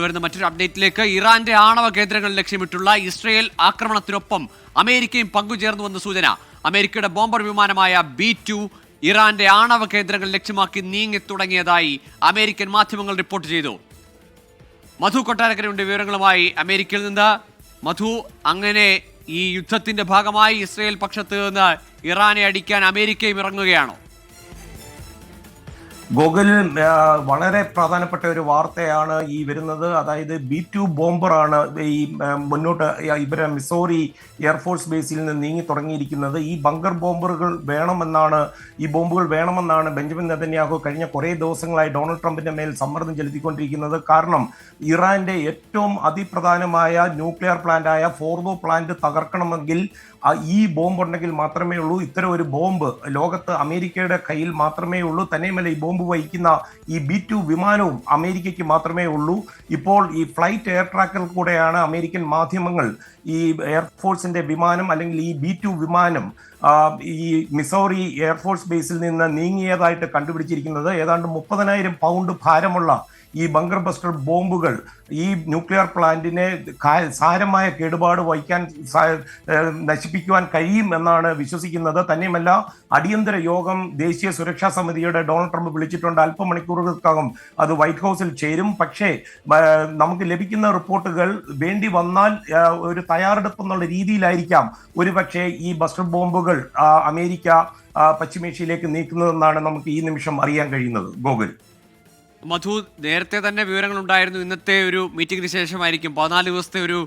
വരുന്ന മറ്റൊരു അപ്ഡേറ്റിലേക്ക് ഇറാന്റെ ആണവ കേന്ദ്രങ്ങൾ ലക്ഷ്യമിട്ടുള്ള ഇസ്രയേൽ ആക്രമണത്തിനൊപ്പം അമേരിക്കയും പങ്കുചേർന്നുവെന്ന സൂചന. അമേരിക്കയുടെ ബോംബർ വിമാനമായ B-2 ഇറാന്റെ ആണവ കേന്ദ്രങ്ങൾ ലക്ഷ്യമാക്കി നീങ്ങി തുടങ്ങിയതായി അമേരിക്കൻ മാധ്യമങ്ങൾ റിപ്പോർട്ട് ചെയ്തു. മധു കൊട്ടാരക്കരയുടെ വിവരങ്ങളുമായി അമേരിക്കയിൽ നിന്ന്. മധു, അങ്ങനെ ഈ യുദ്ധത്തിന്റെ ഭാഗമായി ഇസ്രയേൽ പക്ഷത്ത് നിന്ന് ഇറാനെ അടിക്കാൻ അമേരിക്കയും ഇറങ്ങുകയാണോ? ഗൂഗിളിൽ വളരെ പ്രധാനപ്പെട്ട ഒരു വാർത്തയാണ് ഈ വരുന്നത്. അതായത് B-2 ബോംബറാണ് ഈ മുന്നോട്ട് ഇവരെ മിസോറി എയർഫോഴ്സ് ബേസിൽ നിന്ന് നീങ്ങി തുടങ്ങിയിരിക്കുന്നത്. ഈ ബങ്കർ ബോംബറുകൾ വേണമെന്നാണ്, ഈ ബോംബുകൾ വേണമെന്നാണ് ബെഞ്ചമിൻ നെതന്യാഹു കഴിഞ്ഞ കുറേ ദിവസങ്ങളായി ഡൊണാൾഡ് ട്രംപിന്റെ മേൽ സമ്മർദ്ദം ചെലുത്തിക്കൊണ്ടിരിക്കുന്നത്. കാരണം ഇറാന്റെ ഏറ്റവും അതിപ്രധാനമായ ന്യൂക്ലിയർ പ്ലാന്റായ ഫോർദോ പ്ലാന്റ് തകർക്കണമെങ്കിൽ ഈ ബോംബ് ഉണ്ടെങ്കിൽ മാത്രമേ ഉള്ളൂ. ഇത്തരം ഒരു ബോംബ് ലോകത്ത് അമേരിക്കയുടെ കയ്യിൽ മാത്രമേ ഉള്ളൂ. തന്നെയുമല്ല, ഈ ബോംബ് വഹിക്കുന്ന ഈ B-2 വിമാനവും അമേരിക്കയ്ക്ക് മാത്രമേ ഉള്ളൂ. ഇപ്പോൾ ഈ ഫ്ലൈറ്റ് എയർ ട്രാക്കിൽ കൂടെയാണ് അമേരിക്കൻ മാധ്യമങ്ങൾ ഈ എയർഫോഴ്സിന്റെ വിമാനം അല്ലെങ്കിൽ ഈ B-2 വിമാനം ഈ മിസോറി എയർഫോഴ്സ് ബേസിൽ നിന്ന് നീങ്ങിയതായിട്ട് കണ്ടുപിടിച്ചിരിക്കുന്നത്. ഏതാണ്ട് 30,000 പൗണ്ട് ഭാരമുള്ള ഈ ബങ്കർ ബസ്റ്റർ ബോംബുകൾ ഈ ന്യൂക്ലിയർ പ്ലാന്റിനെ സാരമായ കേടുപാട് വഹിക്കാൻ നശിപ്പിക്കുവാൻ കഴിയും എന്നാണ് വിശ്വസിക്കുന്നത്. തന്നെയുമല്ല, അടിയന്തര യോഗം ദേശീയ സുരക്ഷാ സമിതിയുടെ ഡൊണാൾഡ് ട്രംപ് വിളിച്ചിട്ടുണ്ട്. അല്പമണിക്കൂറുകൾക്കകം അത് വൈറ്റ് ഹൗസിൽ ചേരും. പക്ഷേ നമുക്ക് ലഭിക്കുന്ന റിപ്പോർട്ടുകൾ വേണ്ടി വന്നാൽ ഒരു തയ്യാറെടുപ്പ് എന്നുള്ള രീതിയിലായിരിക്കാം ഒരുപക്ഷെ ഈ ബസ്റ്റർ ബോംബുകൾ അമേരിക്ക പശ്ചിമേഷ്യയിലേക്ക് നീക്കുന്നതെന്നാണ് നമുക്ക് ഈ നിമിഷം അറിയാൻ കഴിയുന്നത്. ഗോകുൽ, മധു, നേരത്തെ തന്നെ വിവരങ്ങൾ ഉണ്ടായിരുന്നു. ഇന്നത്തെ ഒരു മീറ്റിംഗിന് ശേഷമായിരിക്കും 14 ദിവസത്തെ ഒരു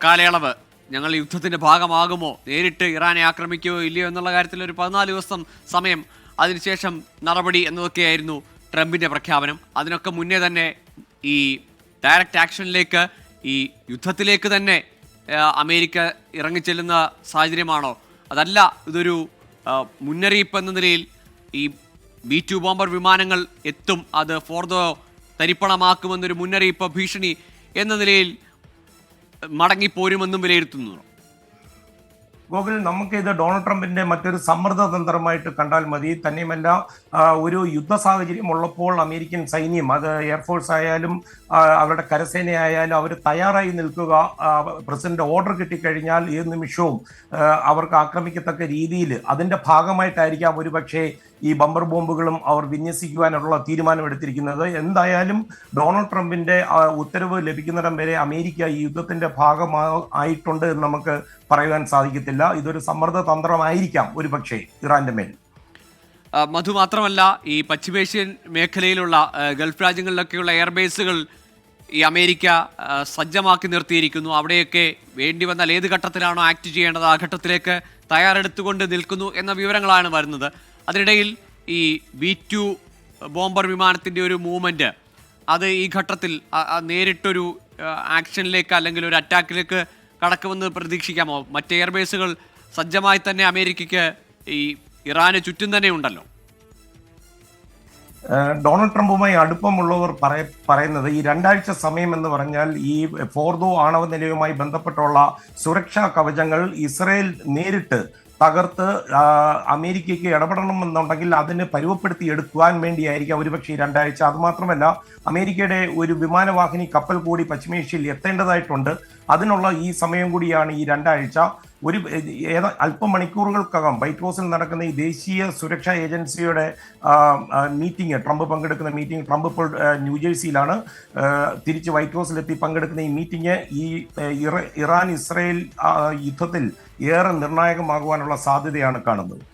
കാലയളവ് ഞങ്ങൾ യുദ്ധത്തിന്റെ ഭാഗമാകുമോ, നേരിട്ട് ഇറാനെ ആക്രമിക്കുമോ ഇല്ലയോ എന്നുള്ള കാര്യത്തിൽ ഒരു 14 ദിവസം സമയം, അതിനുശേഷം നടപടി എന്നതൊക്കെയായിരുന്നു ട്രംപിന്റെ പ്രഖ്യാപനം. അതിനൊക്കെ മുന്നേ തന്നെ ഈ ഡയറക്റ്റ് ആക്ഷനിലേക്ക്, ഈ യുദ്ധത്തിലേക്ക് തന്നെ അമേരിക്ക ഇറങ്ങിച്ചെല്ലുന്ന സാഹചര്യമാണോ? അതല്ല, ഇതൊരു മുന്നറിയിപ്പ് എന്ന നിലയിൽ ഈ B-2 ബോംബർ വിമാനങ്ങൾ എത്തും, അത് ഫോർദോ തരിപ്പണമാക്കുമെന്നൊരു മുന്നറിയിപ്പ്, ഭീഷണി എന്ന നിലയിൽ മടങ്ങിപ്പോരുമെന്നും വിലയിരുത്തുന്നു. ഗോകുൽ, നമുക്കിത് ഡൊണാൾഡ് ട്രംപിന്റെ മറ്റൊരു സമ്മർദ്ദ തന്ത്രമായിട്ട് കണ്ടാൽ മതി. തന്നെയുമല്ല, ഒരു യുദ്ധ സാഹചര്യം ഉള്ളപ്പോൾ അമേരിക്കൻ സൈന്യം, അത് എയർഫോഴ്സ് ആയാലും അവരുടെ കരസേനയായാലും, അവർ തയ്യാറായി നിൽക്കുക. പ്രസിഡന്റ് ഓർഡർ കിട്ടിക്കഴിഞ്ഞാൽ ഏത് നിമിഷവും അവർക്ക് ആക്രമിക്കത്തക്ക രീതിയിൽ അതിന്റെ ഭാഗമായിട്ടായിരിക്കാം ഒരുപക്ഷെ ഈ ബമ്പർ ബോംബുകളും അവർ വിന്യസിക്കുവാനുള്ള തീരുമാനമെടുത്തിരിക്കുന്നത്. എന്തായാലും ഡൊണാൾഡ് ട്രംപിന്റെ ഉത്തരവ് ലഭിക്കുന്നിടം വരെ അമേരിക്ക ഈ യുദ്ധത്തിന്റെ ഭാഗമായിട്ടുണ്ട് എന്ന് നമുക്ക് പറയുവാൻ സാധിക്കത്തില്ല. ഇതൊരു സമ്മർദ്ദ തന്ത്രമായിരിക്കാം ഒരുപക്ഷെ ഇറാന്റെ മേൽ. മധു, മാത്രമല്ല, ഈ പശ്ചിമേഷ്യൻ മേഖലയിലുള്ള ഗൾഫ് രാജ്യങ്ങളിലൊക്കെയുള്ള എയർബേസുകൾ ഈ അമേരിക്ക സജ്ജമാക്കി നിർത്തിയിരിക്കുന്നു. അവിടെയൊക്കെ വേണ്ടി വന്നാൽ ഏത് ഘട്ടത്തിലാണോ ആക്ട് ചെയ്യേണ്ടത് ആ ഘട്ടത്തിലേക്ക് തയ്യാറെടുത്തുകൊണ്ട് നിൽക്കുന്നു എന്ന വിവരങ്ങളാണ് വരുന്നത്. അതിനിടയിൽ ഈ B-2 ബോംബർ വിമാനത്തിൻ്റെ ഒരു മൂവ്മെൻറ്റ്, അത് ഈ ഘട്ടത്തിൽ നേരിട്ടൊരു ആക്ഷനിലേക്ക് അല്ലെങ്കിൽ ഒരു അറ്റാക്കിലേക്ക് കടക്കുമെന്ന് പ്രതീക്ഷിക്കാമോ? മറ്റ് എയർബേസുകൾ സജ്ജമായി തന്നെ അമേരിക്കയ്ക്ക് ഈ ഇറാന് ചുറ്റും തന്നെ ഉണ്ടല്ലോ. ഡൊണാൾഡ് ട്രംപുമായി അടുപ്പമുള്ളവർ പറയുന്നത് ഈ 2 ആഴ്ച സമയം എന്ന് പറഞ്ഞാൽ ഈ ഫോർദോ ആണവ നിലയവുമായി ബന്ധപ്പെട്ടുള്ള സുരക്ഷാ കവചങ്ങൾ ഇസ്രയേൽ നേരിട്ട് തകർത്ത് അമേരിക്കയ്ക്ക് ഇടപെടണമെന്നുണ്ടെങ്കിൽ അതിന് പരുവപ്പെടുത്തി എടുക്കുവാൻ വേണ്ടിയായിരിക്കാം ഒരുപക്ഷെ 2 ആഴ്ച. അതുമാത്രമല്ല, അമേരിക്കയുടെ ഒരു വിമാനവാഹിനി കപ്പൽ കൂടി പശ്ചിമേഷ്യയിൽ എത്തേണ്ടതായിട്ടുണ്ട്. അതിനുള്ള ഈ സമയം കൂടിയാണ് ഈ 2 ആഴ്ച. അല്പം മണിക്കൂറുകൾക്കകം വൈറ്റ് ഹൗസിൽ നടക്കുന്ന ഈ ദേശീയ സുരക്ഷാ ഏജൻസിയുടെ മീറ്റിംഗ്, ട്രംപ് പങ്കെടുക്കുന്ന മീറ്റിംഗ്, ട്രംപ് ഇപ്പോൾ ന്യൂജേഴ്സിയിലാണ്, തിരിച്ച് വൈറ്റ് ഹൗസിലെത്തി പങ്കെടുക്കുന്ന ഈ മീറ്റിംഗ് ഈ ഇറാൻ ഇസ്രയേൽ യുദ്ധത്തിൽ ഏറെ നിർണായകമാകുവാനുള്ള സാധ്യതയാണ് കാണുന്നത്.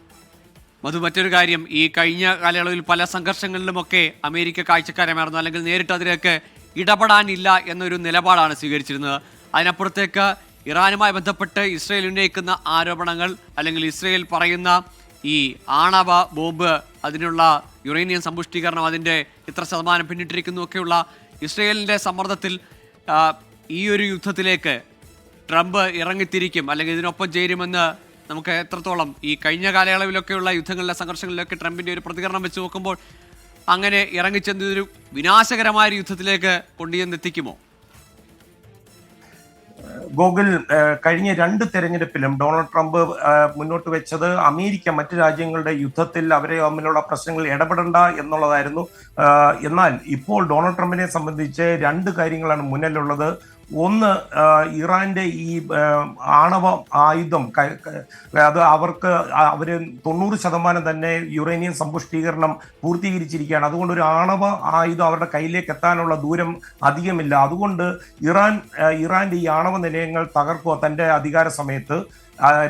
മധു, മറ്റൊരു കാര്യം, ഈ കഴിഞ്ഞ കാലയളവിൽ പല സംഘർഷങ്ങളിലുമൊക്കെ അമേരിക്ക കാഴ്ചക്കാരമായിരുന്നു, അല്ലെങ്കിൽ നേരിട്ട് അതിലേക്ക് ഇടപെടാനില്ല എന്നൊരു നിലപാടാണ് സ്വീകരിച്ചിരുന്നത്. അതിനപ്പുറത്തേക്ക് ഇറാനുമായി ബന്ധപ്പെട്ട് ഇസ്രയേൽ ഉന്നയിക്കുന്ന ആരോപണങ്ങൾ, അല്ലെങ്കിൽ ഇസ്രയേൽ പറയുന്ന ഈ ആണവ ബോംബ്, അതിനുള്ള യുറേനിയം സമ്പുഷ്ടീകരണം, അതിൻ്റെ ഇത്ര ശതമാനം പിന്നിട്ടിരിക്കുന്നു ഒക്കെയുള്ള ഇസ്രയേലിൻ്റെ സമ്മർദ്ദത്തിൽ ഈ ഒരു യുദ്ധത്തിലേക്ക് ട്രംപ് ഇറങ്ങിത്തിരിക്കും, അല്ലെങ്കിൽ ഇതിനൊപ്പം ചേരുമെന്ന് നമുക്ക് എത്രത്തോളം ഈ കഴിഞ്ഞ കാലയളവിലൊക്കെയുള്ള യുദ്ധങ്ങളിലെ സംഘർഷങ്ങളിലൊക്കെ ട്രംപിൻ്റെ ഒരു പ്രതികരണം വെച്ച് നോക്കുമ്പോൾ അങ്ങനെ ഇറങ്ങിച്ചെന്നൊരു വിനാശകരമായ ഒരു യുദ്ധത്തിലേക്ക് കൊണ്ടുചെന്നെത്തിക്കുമോ? ഗോകുൽ, കഴിഞ്ഞ 2 തെരഞ്ഞെടുപ്പിലും ഡൊണാൾഡ് ട്രംപ് മുന്നോട്ട് വെച്ചത് അമേരിക്ക മറ്റു രാജ്യങ്ങളുടെ യുദ്ധത്തിൽ അവരെ തമ്മിലുള്ള പ്രശ്നങ്ങളിൽ ഇടപെടണ്ട എന്നുള്ളതായിരുന്നു. എന്നാൽ ഇപ്പോൾ ഡൊണാൾഡ് ട്രംപിനെ സംബന്ധിച്ച് 2 കാര്യങ്ങളാണ് മുന്നിലുള്ളത്. ഒന്ന്, ഇറാന്റെ ഈ ആണവ ആയുധം അത് അവര് 90% തന്നെ യുറേനിയം സമ്പുഷ്ടീകരണം പൂർത്തീകരിച്ചിരിക്കുകയാണ്. അതുകൊണ്ട് ഒരു ആണവ ആയുധം അവരുടെ കയ്യിലേക്ക് എത്താനുള്ള ദൂരം അധികമില്ല. അതുകൊണ്ട് ഇറാന്റെ ഈ ആണവ നിലയങ്ങൾ തകർക്കുക തന്റെ അധികാര സമയത്ത്.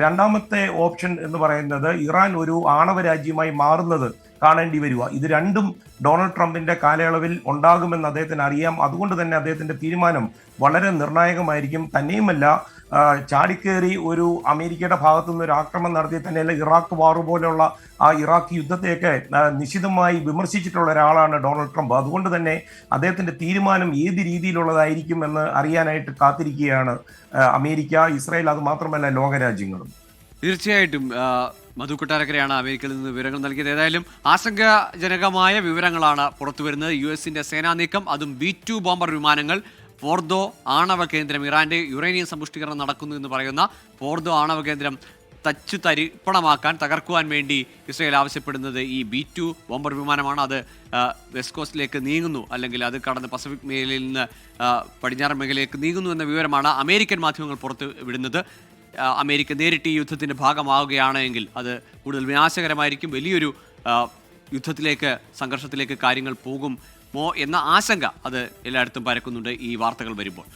രണ്ടാമത്തെ ഓപ്ഷൻ എന്ന് പറയുന്നത് ഇറാൻ ഒരു ആണവ രാജ്യമായി മാറുന്നത് കാണേണ്ടി വരിക. ഇത് രണ്ടും ഡൊണാൾഡ് ട്രംപിന്റെ കാലയളവിൽ ഉണ്ടാകുമെന്ന് അദ്ദേഹത്തിന് അറിയാം. അതുകൊണ്ട് തന്നെ അദ്ദേഹത്തിന്റെ തീരുമാനം വളരെ നിർണായകമായിരിക്കും. തന്നെയുമല്ല, ചാടിക്കേറി ഒരു അമേരിക്കയുടെ ഭാഗത്തു നിന്ന് ഒരു ആക്രമണം നടത്തി തന്നെയല്ല ഇറാഖ് വാർ പോലെയുള്ള ആ ഇറാഖ് യുദ്ധത്തെയൊക്കെ നിശിതമായി വിമർശിച്ചിട്ടുള്ള ഒരാളാണ് ഡൊണാൾഡ് ട്രംപ്. അതുകൊണ്ട് തന്നെ അദ്ദേഹത്തിന്റെ തീരുമാനം ഏത് രീതിയിലുള്ളതായിരിക്കും എന്ന് അറിയാനായിട്ട് കാത്തിരിക്കുകയാണ് അമേരിക്ക, ഇസ്രായേൽ, അത് മാത്രമല്ല ലോകരാജ്യങ്ങളും. തീർച്ചയായിട്ടും മധു കൊട്ടാരക്കരയാണ് അമേരിക്കയിൽ നിന്ന് വിവരങ്ങൾ നൽകിയത്. ഏതായാലും ആശങ്കാജനകമായ വിവരങ്ങളാണ് പുറത്തുവരുന്നത്. US-ന്റെ സേനാ നീക്കം, അതും B-2 ബോംബർ വിമാനങ്ങൾ ഫോർദോ ആണവ കേന്ദ്രം, ഇറാന്റെ യുറേനിയം സമ്പുഷ്ടീകരണം നടക്കുന്നു എന്ന് പറയുന്ന ഫോർദോ ആണവ കേന്ദ്രം തകർക്കുവാൻ വേണ്ടി ഇസ്രായേൽ ആവശ്യപ്പെടുന്നത് ഈ B-2 ബോംബർ വിമാനമാണ്. അത് വെസ്റ്റ് കോസ്റ്റിലേക്ക് നീങ്ങുന്നു, അല്ലെങ്കിൽ അത് കടന്ന് പസഫിക് മേഖലയിൽ നിന്ന് പടിഞ്ഞാറൻ മേഖലയിലേക്ക് നീങ്ങുന്നു എന്ന വിവരമാണ് അമേരിക്കൻ മാധ്യമങ്ങൾ പുറത്ത് വിടുന്നത്. അമേരിക്ക നേരിട്ട് ഈ യുദ്ധത്തിൻ്റെ ഭാഗമാവുകയാണെങ്കിൽ അത് കൂടുതൽ വിനാശകരമായിരിക്കും. വലിയൊരു യുദ്ധത്തിലേക്ക്, സംഘർഷത്തിലേക്ക് കാര്യങ്ങൾ പോകുമോ എന്ന ആശങ്ക അത് എല്ലായിടത്തും പരക്കുന്നുണ്ട് ഈ വാർത്തകൾ വരുമ്പോൾ.